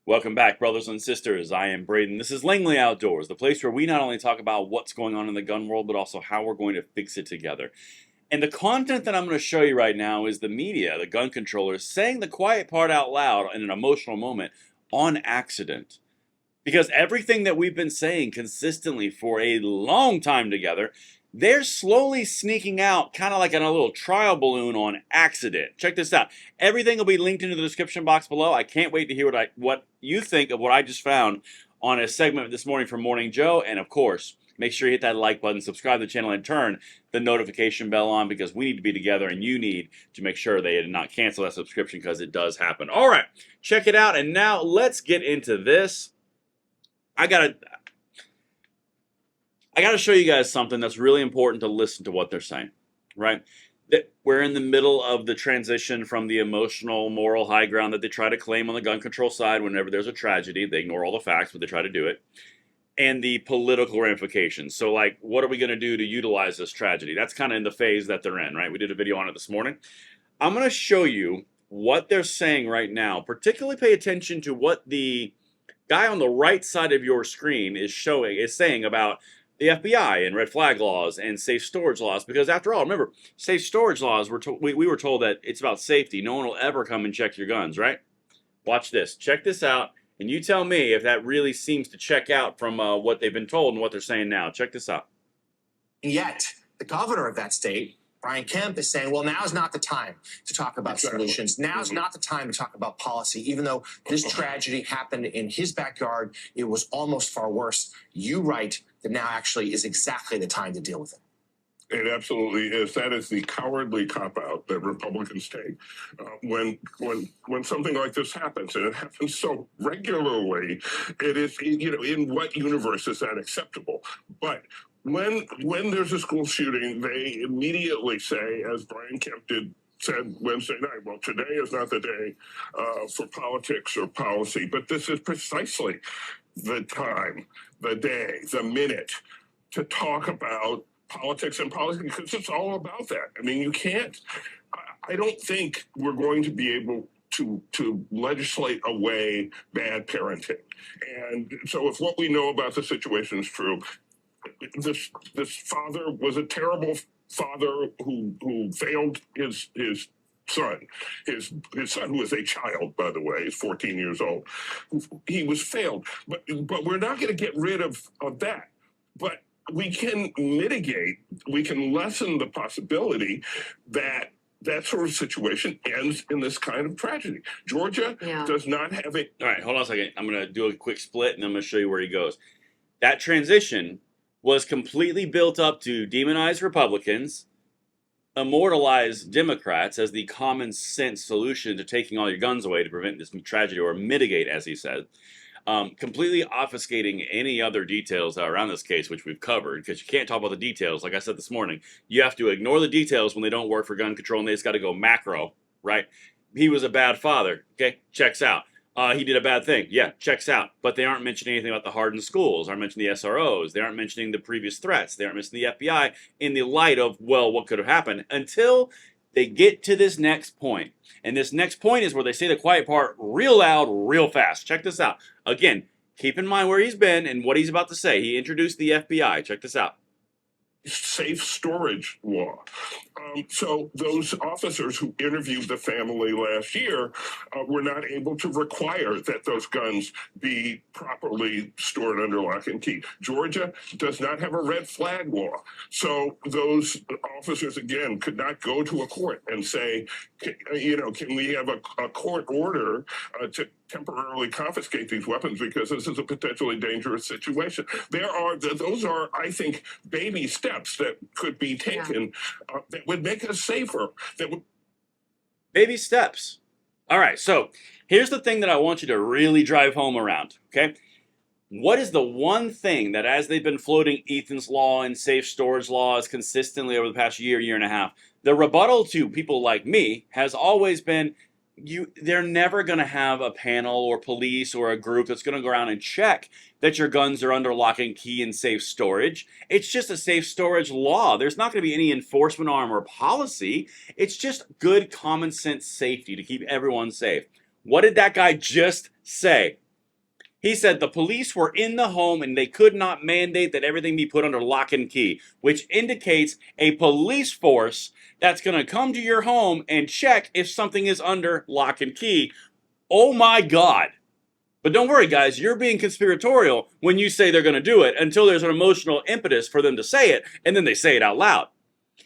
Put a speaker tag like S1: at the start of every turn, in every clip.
S1: Welcome back, brothers and sisters. I am Braden. This is Langley Outdoors, the place where we not only talk about what's going on in the gun world, but also how we're going to fix it together. And the content that I'm going to show you right now is the media, the gun controllers, saying the quiet part out loud in an emotional moment on accident. Because everything that we've been saying consistently for a long time together, they're slowly sneaking out, kind of like in a little trial balloon on accident. Check this out. Everything will be linked into the description box below. I can't wait to hear what you think of what I just found on a segment this morning from Morning Joe. And of course, make sure you hit that like button, subscribe to the channel, and turn the notification bell on because we need to be together and you need to make sure they did not cancel that subscription because it does happen. All right, check it out. And now let's get into this. I gotta show you guys something that's really important to listen to what they're saying, right? That we're in the middle of the transition from the emotional, moral high ground that they try to claim on the gun control side whenever there's a tragedy. They ignore all the facts, but they try to do it. And the political ramifications. So, like, what are we going to do to utilize this tragedy? That's kind of in the phase that they're in, right? We did a video on it this morning. I'm going to show you what they're saying right now. Particularly pay attention to what the guy on the right side of your screen is saying about the FBI and red flag laws and safe storage laws, because after all, remember, safe storage laws, we were told that it's about safety. No one will ever come and check your guns, right? Watch this. Check this out, and you tell me if that really seems to check out from what they've been told and what they're saying now. Check this out.
S2: Yet, the governor of that state, Brian Kemp, is saying, well, now's not the time to talk about solutions. Now's not the time to talk about policy. Even though this tragedy happened in his backyard, it was almost far worse. You write that now actually is exactly the time to deal with it.
S3: It absolutely is. That is the cowardly cop-out that Republicans take when something like this happens, and it happens so regularly. It is, in what universe is that acceptable? But when there's a school shooting, they immediately say, as Brian Kemp said Wednesday night, well, today is not the day for politics or policy, but this is precisely the time, the day, the minute to talk about politics and policy, because it's all about that. I mean, I don't think we're going to be able to legislate away bad parenting. And so if what we know about the situation is true, this father was a terrible father who failed his son. His son, who is a child, by the way, is 14 years old. He was failed. But we're not going to get rid of that. But we can mitigate, we can lessen the possibility that that sort of situation ends in this kind of tragedy. Georgia does not have it.
S1: All right, hold on a second. I'm going to do a quick split, and I'm going to show you where he goes. That transition was completely built up to demonize Republicans, immortalize Democrats as the common sense solution to taking all your guns away to prevent this tragedy or mitigate, as he said. Completely obfuscating any other details around this case, which we've covered, because you can't talk about the details. Like I said this morning, you have to ignore the details when they don't work for gun control, and they just got to go macro, right? He was a bad father, okay? Checks out. He did a bad thing, yeah, checks out. But they aren't mentioning anything about the hardened schools, aren't mentioning the SROs, they aren't mentioning the previous threats, they aren't mentioning the FBI in the light of, well, what could have happened, until they get to this next point. And this next point is where they say the quiet part real loud, real fast. Check this out. Again, keep in mind where he's been and what he's about to say. He introduced the FBI. Check this out.
S3: Safe storage law. So those officers who interviewed the family last year were not able to require that those guns be properly stored under lock and key. Georgia does not have a red flag law. So those officers, again, could not go to a court and say, can we have a court order to temporarily confiscate these weapons because this is a potentially dangerous situation. Those are, I think, baby steps that could be taken that would make us safer.
S1: Baby steps. All right, so here's the thing that I want you to really drive home around, okay? What is the one thing that, as they've been floating Ethan's law and safe storage laws consistently over the past year and a half, the rebuttal to people like me has always been, they're never going to have a panel or police or a group that's going to go around and check that your guns are under lock and key and safe storage. It's just a safe storage law. There's not going to be any enforcement arm or policy. It's just good common sense safety to keep everyone safe. What did that guy just say? He said the police were in the home and they could not mandate that everything be put under lock and key, which indicates a police force that's going to come to your home and check if something is under lock and key. Oh my God. But don't worry, guys, you're being conspiratorial when you say they're going to do it until there's an emotional impetus for them to say it, and then they say it out loud.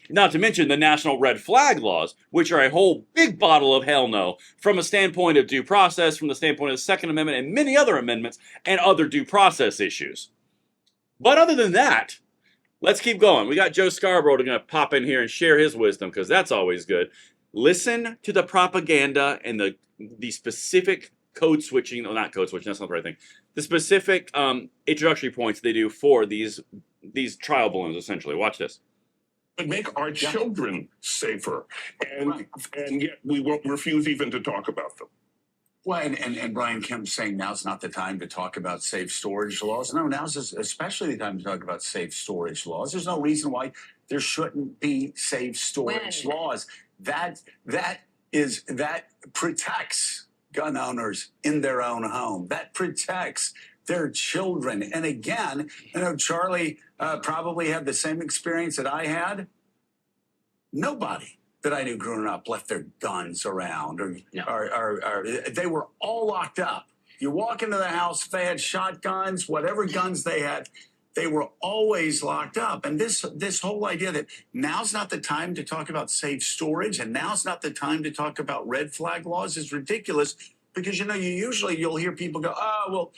S1: Not to mention the national red flag laws, which are a whole big bottle of hell no from a standpoint of due process, from the standpoint of the Second Amendment and many other amendments and other due process issues. But other than that, let's keep going. We got Joe Scarborough going to pop in here and share his wisdom because that's always good. Listen to the propaganda and the specific code switching, well, not code switching, that's not the right thing. The specific introductory points they do for these trial balloons, essentially. Watch this.
S3: But make our children safer, and yet we won't refuse even to talk about them.
S4: Well, and Brian Kemp's saying now's not the time to talk about safe storage laws. No, now's especially the time to talk about safe storage laws. There's no reason why there shouldn't be safe storage laws. That protects gun owners in their own home. That protects their children. And again, Charlie probably had the same experience that I had. Nobody that I knew growing up left their guns around, or they were all locked up. You walk into the house, they had shotguns, whatever guns they had, they were always locked up. And this whole idea that now's not the time to talk about safe storage and now's not the time to talk about red flag laws is ridiculous, because you'll hear people go, oh, well,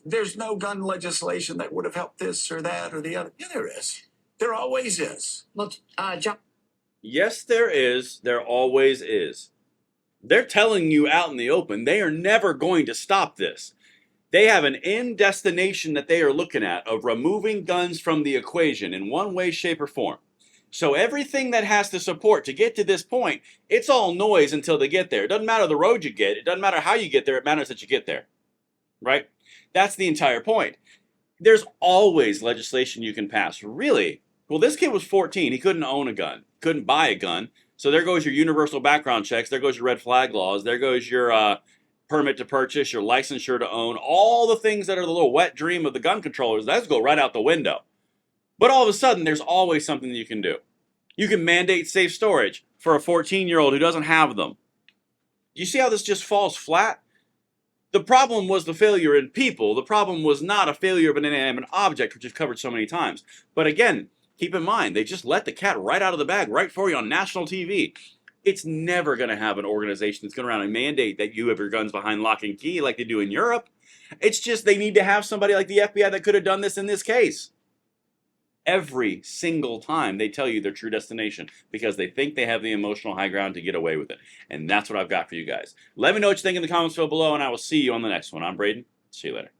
S4: there's no gun legislation that would have helped this or that or the other. Yeah, there is. There always is.
S5: Well, John.
S1: Yes, there is. There always is. They're telling you out in the open, they are never going to stop this. They have an end destination that they are looking at of removing guns from the equation in one way, shape, or form. So everything that has to support to get to this point, it's all noise until they get there. It doesn't matter the road you get. It doesn't matter how you get there. It matters that you get there. Right? That's the entire point. There's always legislation you can pass. Really? Well, this kid was 14. He couldn't own a gun. Couldn't buy a gun. So there goes your universal background checks. There goes your red flag laws. There goes your permit to purchase, your licensure to own. All the things that are the little wet dream of the gun controllers, those go right out the window. But all of a sudden, there's always something that you can do. You can mandate safe storage for a 14-year-old who doesn't have them. You see how this just falls flat? The problem was the failure in people. The problem was not a failure of an inanimate object, which we've covered so many times. But again, keep in mind, they just let the cat right out of the bag right for you on national TV. It's never going to have an organization that's going to run and mandate that you have your guns behind lock and key like they do in Europe. It's just they need to have somebody like the FBI that could have done this in this case. Every single time they tell you their true destination because they think they have the emotional high ground to get away with it. And that's what I've got for you guys. Let me know what you think in the comments below, and I will see you on the next one. I'm Braden. See you later.